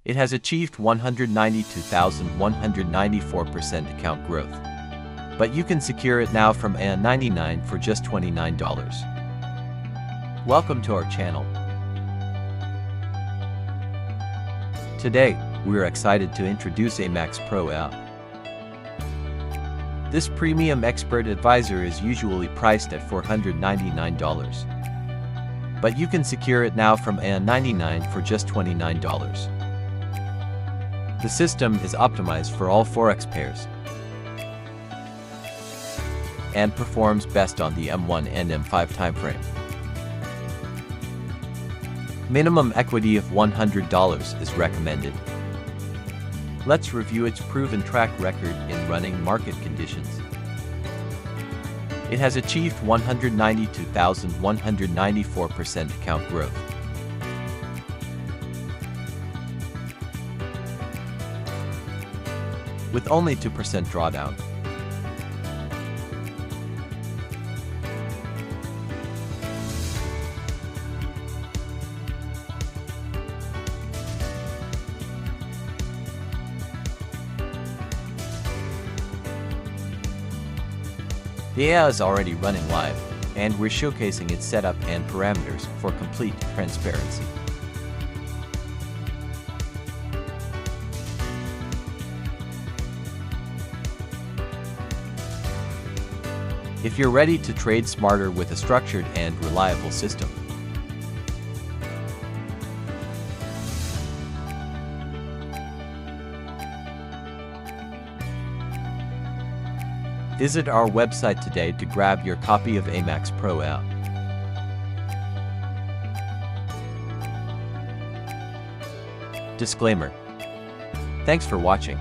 It has achieved 192,194% account growth. But you can secure it now from AI-99 for just $29. Welcome to our channel. Today, we are excited to introduce AMAX Pro AI. This premium expert advisor is usually priced at $499. But you can secure it now from AI-99 for just $29. The system is optimized for all Forex pairs and performs best on the M1 and M5 timeframe. Minimum equity of $100 is recommended. Let's review its proven track record in running market conditions. It has achieved 192,194% account growth. With only 2% drawdown. The AI is already running live, and we're showcasing its setup and parameters for complete transparency. If you're ready to trade smarter with a structured and reliable system, visit our website today to grab your copy of AMAX Pro AI. Disclaimer. Thanks for watching.